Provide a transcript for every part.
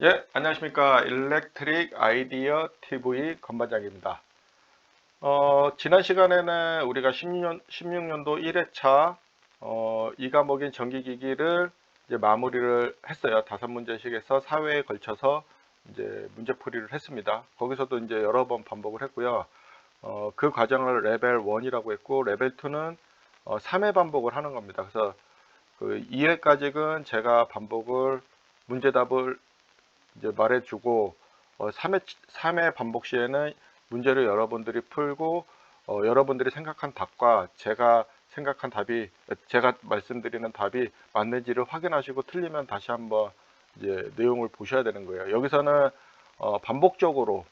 예, 안녕하십니까. 일렉트릭 아이디어 TV 건반장입니다. 지난 시간에는 우리가 16년도 1회차, 이 과목인 전기기기를 이제 마무리를 했어요. 5문제씩에서 4회에 걸쳐서 이제 문제풀이를 했습니다. 거기서도 이제 여러 번 반복을 했고요. 그 과정을 레벨 1이라고 했고, 레벨 2는 3회 반복을 하는 겁니다. 그래서 그 2회까지는 제가 반복을, 문제답을 이제 말해주고 3회 반복 시에는 문제를 여러분들이 풀고 여러분들이 생각한 답과 제가 말씀드리는 답이 맞는지를 확인하시고 틀리면 다시 한번 이제 내용을 보셔야 되는 거예요. 여기서는 반복적으로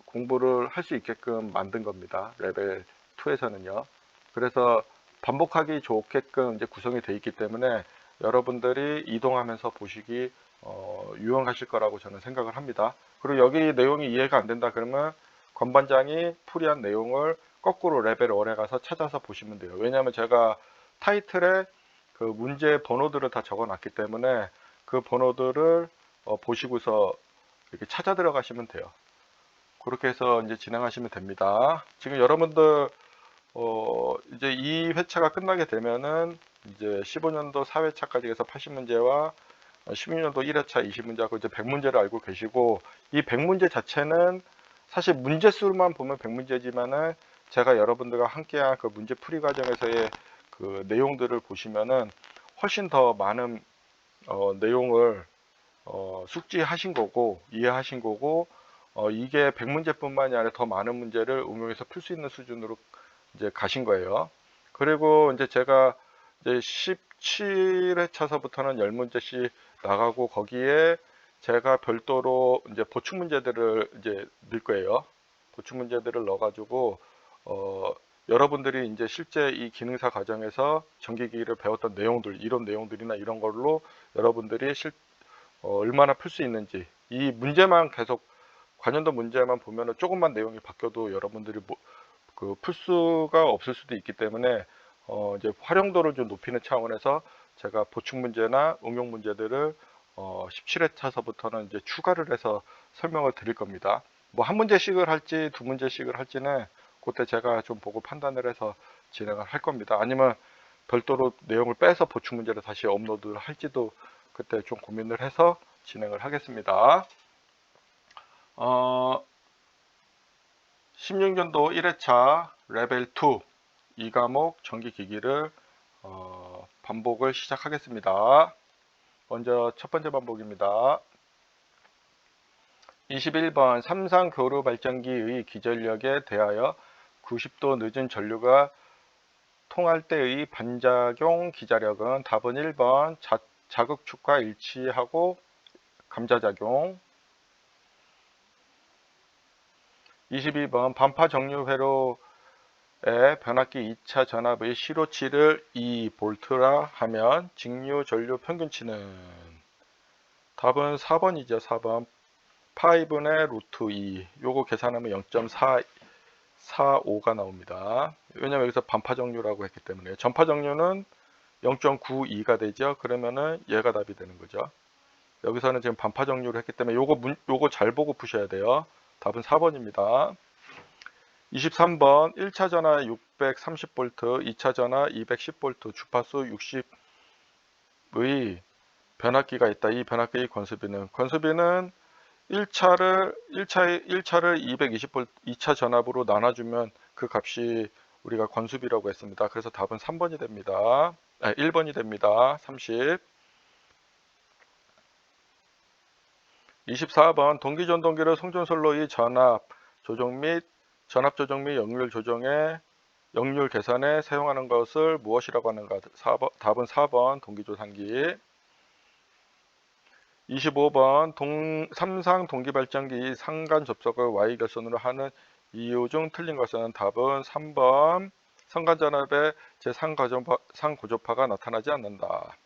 공부를 할 수 있게끔 만든 겁니다. 레벨 2에서는요. 그래서 반복하기 좋게끔 이제 구성이 되어 있기 때문에 여러분들이 이동하면서 보시기 유용하실 거라고 저는 생각을 합니다. 그리고 여기 내용이 이해가 안 된다 그러면 건반장이 풀이한 내용을 거꾸로 레벨 1에 가서 찾아서 보시면 돼요. 왜냐하면 제가 타이틀에 그 문제 번호들을 다 적어 놨기 때문에 그 번호들을 보시고서 이렇게 찾아 들어가시면 돼요. 그렇게 해서 이제 진행하시면 됩니다. 지금 여러분들 이제 이 회차가 끝나게 되면은 이제 15년도 4회차까지 해서 80문제와 16년도 1회차 20문제하고 이제 100문제를 알고 계시고, 이 100문제 자체는 사실 문제 수만 보면 100문제지만은 제가 여러분들과 함께한 그 문제 풀이 과정에서의 그 내용들을 보시면은 훨씬 더 많은 내용을 숙지하신 거고 이해하신 거고, 이게 100문제뿐만이 아니라 더 많은 문제를 응용해서 풀 수 있는 수준으로 이제 가신 거예요. 그리고 이제 제가 이제 17회차서부터는 10문제씩 나가고, 거기에 제가 별도로 이제 보충 문제들을 이제 넣을 거예요. 보충 문제들을 넣어가지고 어, 여러분들이 이제 실제 이 기능사 과정에서 전기기기를 배웠던 내용들, 이론 내용들이나 이런 걸로 여러분들이 얼마나 풀 수 있는지, 이 문제만 계속 관련된 문제만 보면은 조금만 내용이 바뀌어도 여러분들이 그풀 수가 없을 수도 있기 때문에 이제 활용도를 좀 높이는 차원에서 제가 보충 문제나 응용 문제들을 17회차서부터는 이제 추가를 해서 설명을 드릴 겁니다. 뭐 한 문제씩을 할지 두 문제씩을 할지는 그때 제가 좀 보고 판단을 해서 진행을 할 겁니다. 아니면 별도로 내용을 빼서 보충 문제를 다시 업로드를 할지도 그때 좀 고민을 해서 진행을 하겠습니다. 어, 16년도 1회차 레벨 2 이 과목 전기기기를 반복을 시작하겠습니다. 먼저 첫 번째 반복입니다. 21번 삼상 교류 발전기의 기전력에 대하여 90도 늦은 전류가 통할 때의 반작용 기자력은, 답은 1번 자극축과 일치하고 감자작용. 22번 반파 정류 회로의 변압기 2차 전압의 시로치를 2V라 하면 직류 전류 평균치는, 답은 4번이죠. 4번 파이분의 루트 2. 요거 계산하면 0.445가 나옵니다. 왜냐면 여기서 반파 정류라고 했기 때문에. 전파 정류는 0.92가 되죠. 그러면은 얘가 답이 되는 거죠. 여기서는 지금 반파 정류를 했기 때문에 요거 잘 보고 푸셔야 돼요. 답은 4번입니다. 23번 1차 전화 630V, 2차 전화 210V, 주파수 60의 변압기가 있다. 이 변압기의 권수비는 1차를 220V, 2차 전압으로 나눠주면 그 값이 우리가 권수비라고 했습니다. 그래서 답은 3번이 됩니다. 1번이 됩니다. 30. 24번 동기전동기를 송전솔로의 전압 조정 및 역률 조정에 역률 계산에 사용하는 것을 무엇이라고 하는가? 답은 4번 동기조상기. 25번 삼상 동기발전기 상간 접속을 Y결선으로 하는 이유 중 틀린 것은, 답은 3번 상간전압에 제 상고조파가 나타나지 않는다.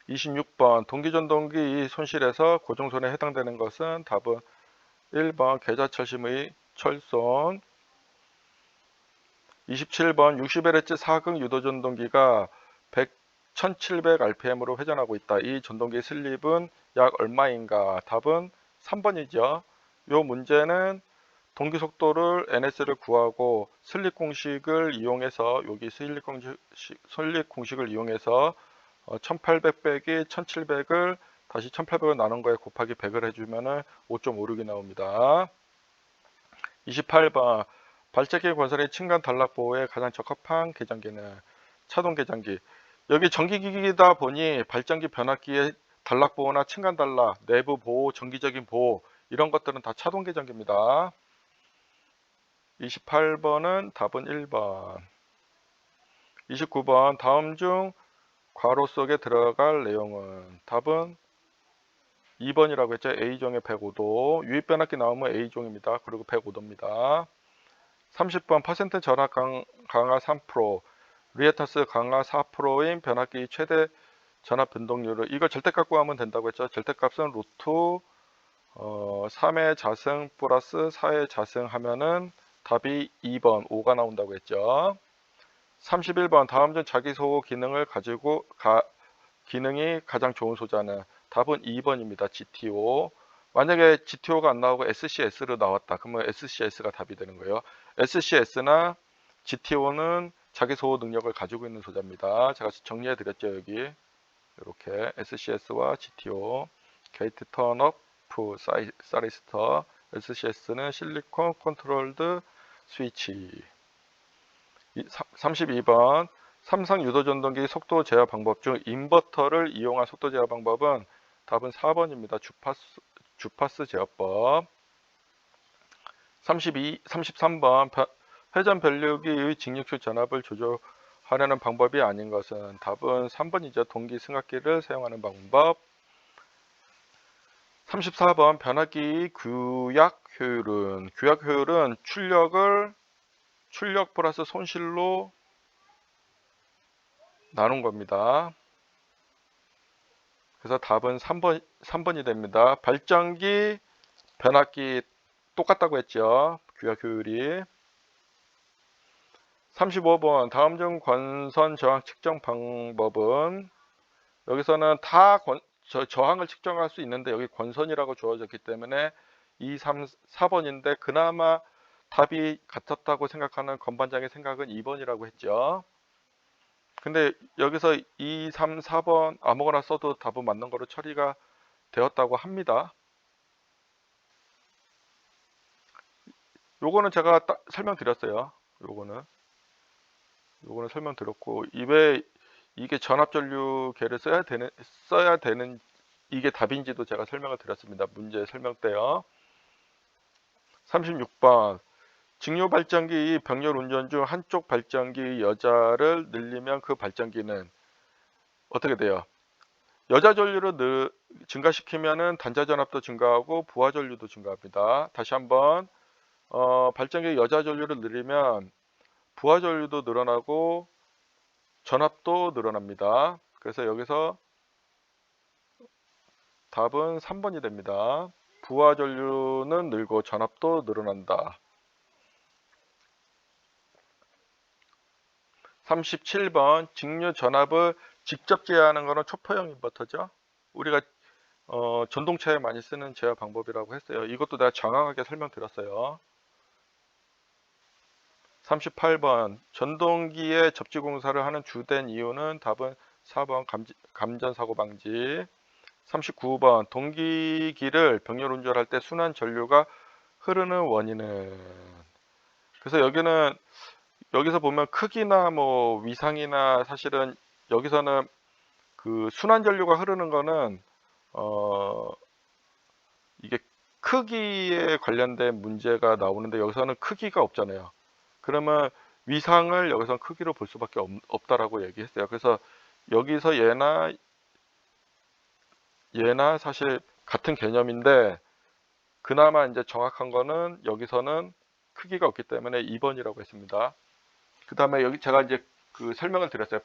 26번 동기전동기 손실에서 고정손에 해당되는 것은, 답은 1번 계좌철심의 철손. 27번 60Hz 사극 유도전동기가 1700rpm으로 회전하고 있다. 이 전동기 슬립은 약 얼마인가? 답은 3번이죠. 요 문제는 동기 속도를 ns를 구하고 슬립 공식을 이용해서 여기 슬립 공식을 이용해서 1800 빼기 1700을 다시 1800을 나눈 거에 곱하기 100을 해주면은 5.56이 나옵니다. 28번 발전기 건설의 층간 단락 보호에 가장 적합한 계장기는 차동 계장기. 여기 전기기기다 보니 발전기 변압기의 단락 보호나 층간 단락, 내부 보호, 정기적인 보호 이런 것들은 다 차동 계장기입니다. 28번은 답은 1번. 29번 다음 중 괄호 속에 들어갈 내용은 답은 2번이라고 했죠. A종의 105도. 유입 변압기 나오면 A종입니다. 그리고 105도입니다. 30번 퍼센트 전압 강하 3%, 리액턴스 강하 4%인 변압기 최대 전압 변동률을 이거 절대값 구하면 된다고 했죠. 절대값은 루트 3의 자승 플러스 4의 자승 하면은 답이 2번 5가 나온다고 했죠. 31번 다음 중 자기 소호 기능을 가지고 기능이 가장 좋은 소자는 답은 2번입니다. GTO. 만약에 GTO가 안 나오고 SCS로 나왔다. 그러면 SCS가 답이 되는 거예요. SCS나 GTO는 자기 소호 능력을 가지고 있는 소자입니다. 제가 정리해 드렸죠. 여기 이렇게 SCS와 GTO 게이트 턴업 사이리스터 SCS는 실리콘 컨트롤드 스위치. 32번 삼성 유도 전동기 속도 제어 방법 중 인버터를 이용한 속도 제어 방법은 답은 4번입니다. 주파수 제어법. 33번 회전 변류기의 직육축 전압을 조절하려는 방법이 아닌 것은 답은 3번이죠. 동기 승합기를 사용하는 방법. 34번 변압기 규약 효율은 출력 플러스 손실로 나눈 겁니다. 그래서 답은 3번이 됩니다. 발전기, 변압기 똑같다고 했죠. 규약 효율이. 35번 다음 중 권선 저항 측정 방법은 여기서는 다 저항을 측정할 수 있는데 여기 권선이라고 주어졌기 때문에 2, 3, 4번인데 그나마 답이 같았다고 생각하는 건반장의 생각은 2번이라고 했죠. 근데 여기서 2, 3, 4번 아무거나 써도 답은 맞는 거로 처리가 되었다고 합니다. 요거는 제가 딱 설명드렸어요. 요거는 설명드렸고 왜 이게 전압전류계를 써야 되는 이게 답인지도 제가 설명을 드렸습니다. 문제 설명 때요. 36번 직류 발전기 병렬 운전 중 한쪽 발전기 여자를 늘리면 그 발전기는 어떻게 돼요? 여자 전류를 증가시키면은 단자 전압도 증가하고 부하 전류도 증가합니다. 다시 한번 발전기 여자 전류를 늘리면 부하 전류도 늘어나고 전압도 늘어납니다. 그래서 여기서 답은 3번이 됩니다. 부하 전류는 늘고 전압도 늘어난다. 37번 직류 전압을 직접 제어하는 것은 초포형 인버터죠. 우리가 전동차에 많이 쓰는 제어 방법이라고 했어요. 이것도 내가 정확하게 설명드렸어요. 38번 전동기에 접지 공사를 하는 주된 이유는 답은 4번 감전사고 방지. 39번 동기기를 병렬 운전할 때 순환 전류가 흐르는 원인은 그래서 여기서 보면 크기나 뭐 위상이나 사실은 여기서는 그 순환 전류가 흐르는 거는 이게 크기에 관련된 문제가 나오는데 여기서는 크기가 없잖아요. 그러면 위상을 여기서 크기로 볼 수밖에 없다라고 얘기했어요. 그래서 여기서 얘나 사실 같은 개념인데 그나마 이제 정확한 거는 여기서는 크기가 없기 때문에 2번이라고 했습니다. 그 다음에 여기 제가 이제 그 설명을 드렸어요.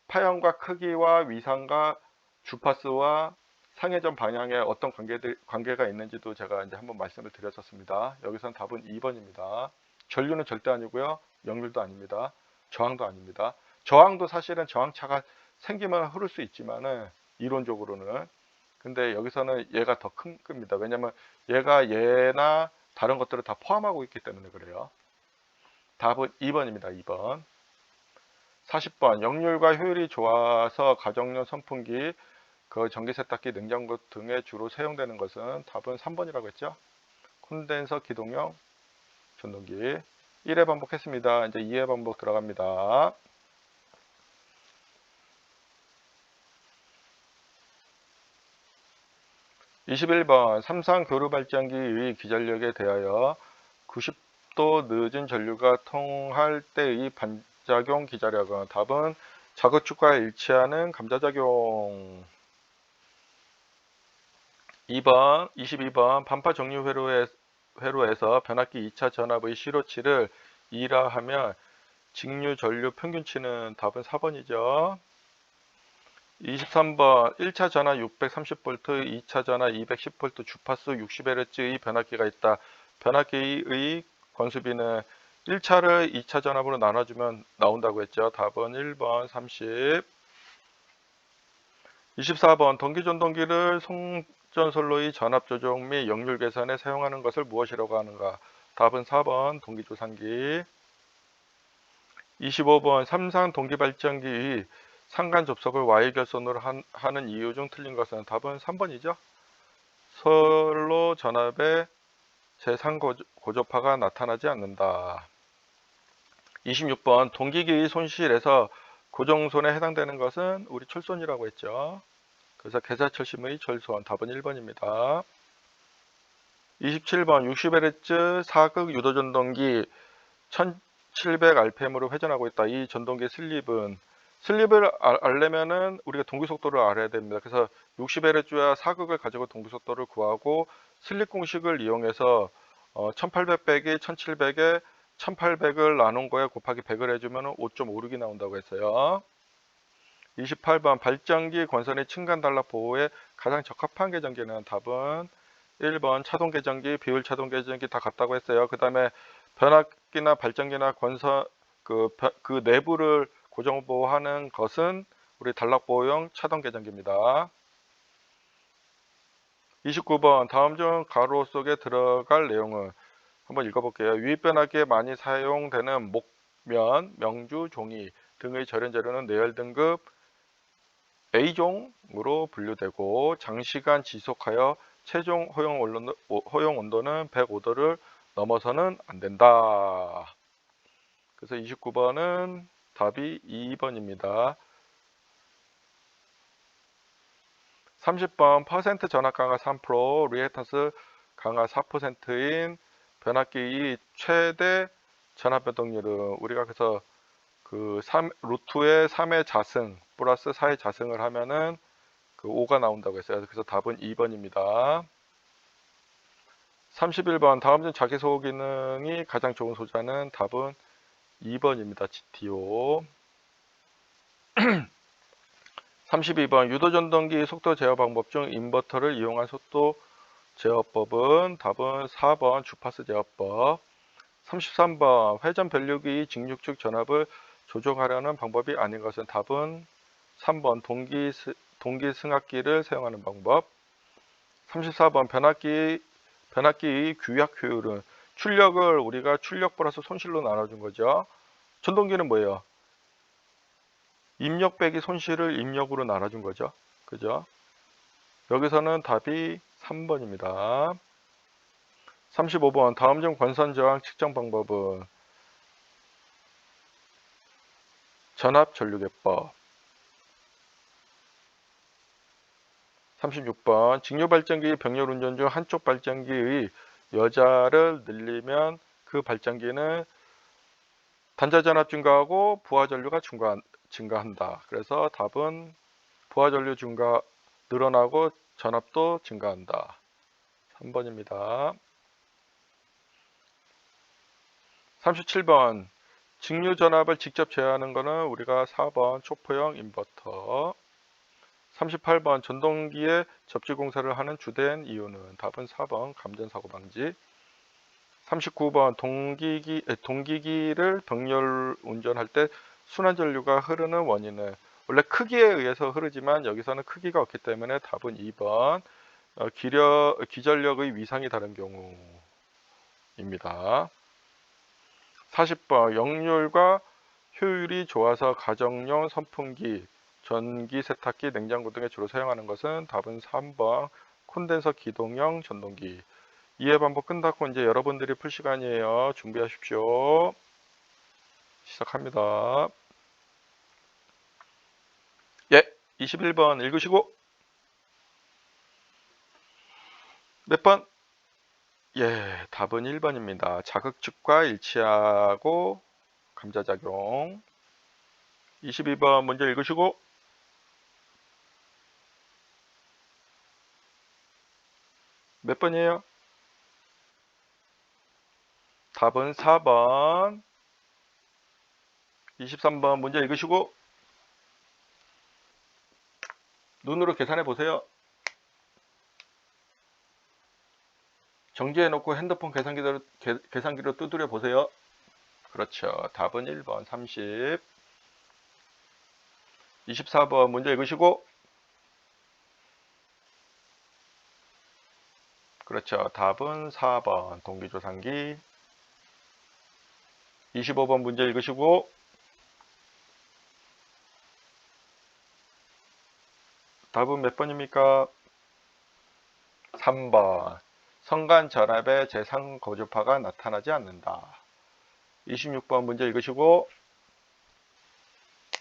파형과 크기와 위상과 주파수와 상회전 방향에 어떤 관계가 있는지도 제가 이제 한번 말씀을 드렸었습니다. 여기선 답은 2번입니다. 전류는 절대 아니고요. 역률도 아닙니다. 저항도 아닙니다. 저항도 사실은 저항차가 생기면 흐를 수 있지만은 이론적으로는, 근데 여기서는 얘가 더 큰 겁니다. 왜냐면 얘가 얘나 다른 것들을 다 포함하고 있기 때문에 그래요. 답은 2번입니다. 2번. 40번. 역률과 효율이 좋아서 가정용 선풍기, 그 전기 세탁기, 냉장고 등에 주로 사용되는 것은 답은 3번이라고 했죠. 콘덴서 기동용 전동기. 1회 반복했습니다. 이제 2회 반복 들어갑니다. 21번. 삼성 교류발전기의 기전력에 대하여 90도 늦은 전류가 통할 때의 반작용 기자력은 답은 자극축과 일치하는 감자작용. 22번. 반파 정류 회로에서 변압기 2차 전압의 시로치를 2라 하면 직류 전류 평균치는 답은 4번이죠. 23번. 1차 전압 630V, 2차 전압 210V, 주파수 60Hz의 변압기가 있다. 변압기의 권수비는 1차를 2차 전압으로 나눠주면 나온다고 했죠. 답은 1번 30. 24번. 동기전동기를 송전솔로의 전압 조정 및 역률 계산에 사용하는 것을 무엇이라고 하는가? 답은 4번 동기조산기. 25번. 삼상 동기발전기의 상간 접속을 Y 결선으로 하는 이유 중 틀린 것은 답은 3번이죠. 솔로 전압에 제3고조파가 나타나지 않는다. 26번. 동기기의 손실에서 고정손에 해당되는 것은 우리 철손이라고 했죠. 그래서 개사철심의 철손. 답은 1번입니다. 27번. 60Hz 4극 유도전동기 1700rpm으로 회전하고 있다. 이 전동기 슬립을 알려면은 우리가 동기속도를 알아야 됩니다. 그래서 60Hz와 4극을 가지고 동기속도를 구하고 슬립 공식을 이용해서 1800 빼기 1700에 1800을 나눈 거에 곱하기 100을 해주면 5.56이 나온다고 했어요. 28번. 발전기 권선의 층간 단락 보호에 가장 적합한 계전기는 답은 1번 차동 계전기, 비율 차동 계전기 다 같다고 했어요. 그 다음에 변압기나 발전기나 권선 그 내부를 고정 보호하는 것은 우리 단락 보호용 차동 계전기입니다. 29번. 다음 중 가로 속에 들어갈 내용은 한번 읽어볼게요. 유입 변압기에 많이 사용되는 목면, 명주, 종이 등의 절연 재료는 내열 등급 A종으로 분류되고 장시간 지속하여 최종 허용 온도는 105도를 넘어서는 안 된다. 그래서 29번은 답이 2번입니다. 30번. 퍼센트 전압 강하 3%, 리액턴스 강하 4%인 변압기의 최대 전압 변동률은 우리가 그래서 루트의 3의 자승 플러스 4의 자승을 하면은 5가 나온다고 했어요. 그래서 답은 2번입니다. 31번. 다음 중 자기소호 기능이 가장 좋은 소자는 답은 2번입니다. GTO. 32번. 유도전동기 속도 제어 방법 중 인버터를 이용한 속도 제어법은 답은 4번 주파수 제어법. 33번. 회전 변류기 직육축 전압을 조정하려는 방법이 아닌 것은 답은 3번 동기 승합기를 사용하는 방법. 34번. 변압기의 규약 효율은 출력을 우리가 출력 플러스 손실로 나눠준 거죠. 전동기는 뭐예요? 입력 빼기 손실을 입력으로 나눠준 거죠. 그죠? 여기서는 답이 3번입니다. 35번. 다음 중 권선 저항 측정 방법은 전압 전류계법. 36번. 직류 발전기 병렬 운전 중 한쪽 발전기의 여자를 늘리면 그 발전기는 단자 전압 증가하고 부하 전류가 증가한다. 그래서 답은 부하 전류 늘어나고 전압도 증가한다. 3번입니다. 37번. 직류 전압을 직접 제어하는 것은 우리가 4번 초포형 인버터. 38번. 전동기에 접지 공사를 하는 주된 이유는 답은 4번 감전사고 방지. 39번. 동기기를 병렬 운전할 때 순환전류가 흐르는 원인은 원래 크기에 의해서 흐르지만 여기서는 크기가 없기 때문에 답은 2번 기전력의 위상이 다른 경우입니다. 40번 역률과 효율이 좋아서 가정용 선풍기, 전기 세탁기, 냉장고 등에 주로 사용하는 것은 답은 3번 콘덴서 기동형 전동기. 이해 반복 끝났고 이제 여러분들이 풀 시간이에요. 준비하십시오. 시작합니다. 예, 21번 읽으시고 몇 번? 예, 답은 1번입니다. 자극축과 일치하고 감자작용. 22번 문제 읽으시고 몇 번이에요? 답은 4번. 23번 문제 읽으시고 눈으로 계산해 보세요. 정지해 놓고 핸드폰 계산기로 두드려 보세요. 그렇죠. 답은 1번 30. 24번 문제 읽으시고 그렇죠. 답은 4번 동기조산기. 25번 문제 읽으시고 답은 몇 번입니까? 3번 성간 전압의 재상 거주파가 나타나지 않는다. 26번 문제 읽으시고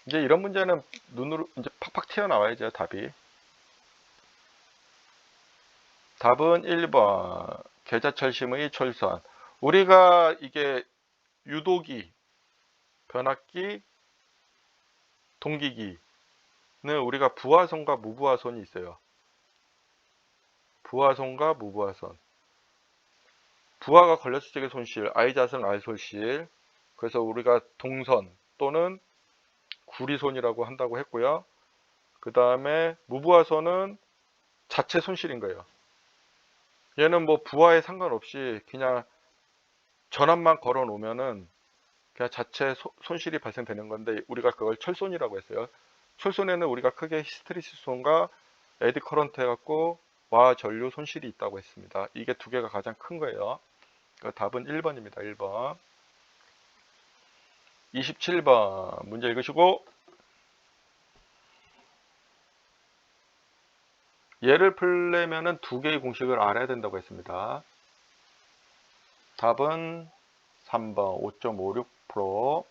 이제 이런 문제는 눈으로 이제 팍팍 튀어나와야죠. 답이. 답은 1번 계좌철심의 철선. 우리가 이게 유도기, 변압기, 동기기는 우리가 부하선과 무부하선이 있어요. 부하선과 무부하선. 부하가 걸렸을 적의 손실, I자승 R솔실. 그래서 우리가 동선 또는 구리손이라고 한다고 했고요. 그 다음에 무부하선은 자체 손실인 거예요. 얘는 뭐 부하에 상관없이 그냥 전압만 걸어 놓으면은 그냥 자체 손실이 발생되는 건데 우리가 그걸 철손이라고 했어요. 철손에는 우리가 크게 히스테리시스 손과 에디 커런트 해갖고 와 전류 손실이 있다고 했습니다. 이게 두 개가 가장 큰 거예요. 답은 1번입니다. 1번. 27번 문제 읽으시고 얘를 풀려면은 두 개의 공식을 알아야 된다고 했습니다. 답은 3번 5.56%.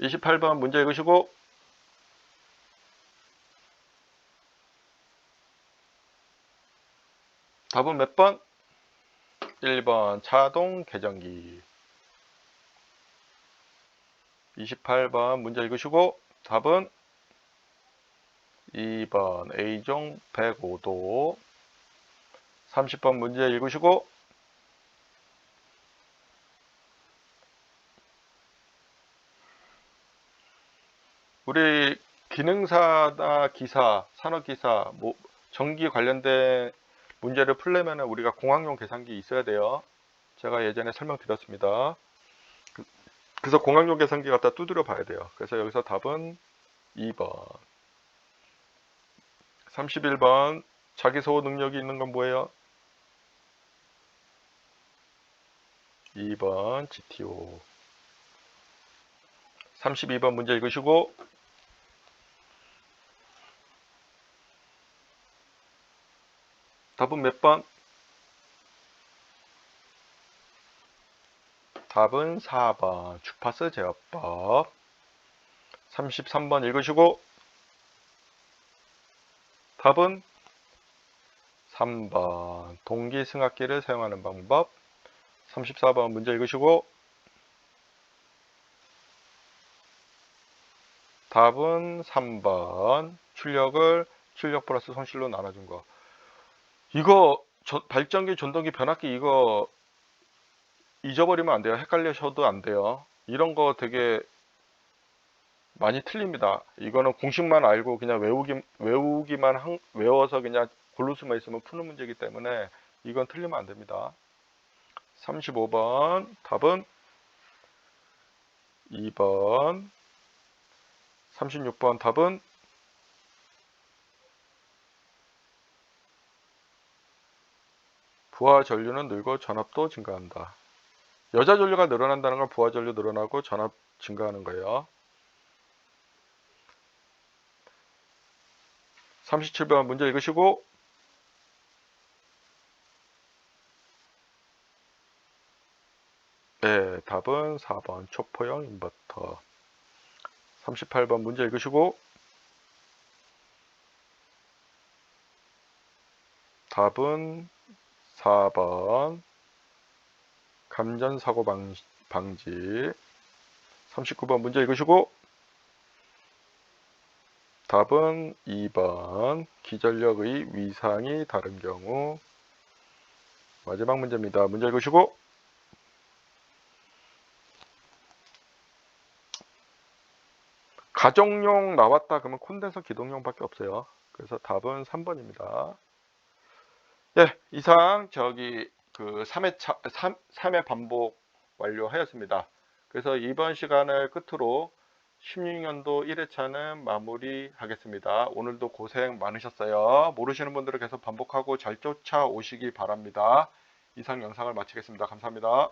28번 문제 읽으시고 답은 몇 번? 1번 자동 계정기. 28번 문제 읽으시고 답은 2번 A종 105도. 30번 문제 읽으시고 우리 기능사나 기사, 산업기사, 뭐 전기 관련된 문제를 풀려면 우리가 공학용 계산기 있어야 돼요. 제가 예전에 설명드렸습니다. 그래서 공학용 계산기 갖다 두드려 봐야 돼요. 그래서 여기서 답은 2번. 31번 자기소호 능력이 있는 건 뭐예요? 2번 GTO. 32번 문제 읽으시고 답은 몇 번? 답은 4번 주파수 제어법. 33번 읽으시고 답은 3번 동기 승합기를 사용하는 방법. 34번 문제 읽으시고 답은 3번 출력을 출력 플러스 손실로 나눠준 거. 이거 발전기, 전동기, 변압기 이거 잊어버리면 안 돼요. 헷갈리셔도 안 돼요. 이런 거 되게 많이 틀립니다. 이거는 공식만 알고 그냥 외워서 그냥 고를 수만 있으면 푸는 문제이기 때문에 이건 틀리면 안 됩니다. 35번 답은 2번, 36번 답은 부하 전류는 늘고 전압도 증가한다. 여자 전류가 늘어난다는 건 부하 전류 늘어나고 전압 증가하는 거예요. 37번 문제 읽으시고 네, 답은 4번 초포형 인버터. 38번 문제 읽으시고 답은 4번 감전사고 방지. 39번 문제 읽으시고 답은 2번 기전력의 위상이 다른 경우. 마지막 문제입니다. 문제 읽으시고 가정용 나왔다 그러면 콘덴서 기동용밖에 없어요. 그래서 답은 3번입니다. 네, 이상 그 3회 반복 완료하였습니다. 그래서 이번 시간을 끝으로 16년도 1회차는 마무리하겠습니다. 오늘도 고생 많으셨어요. 모르시는 분들은 계속 반복하고 잘 쫓아오시기 바랍니다. 이상 영상을 마치겠습니다. 감사합니다.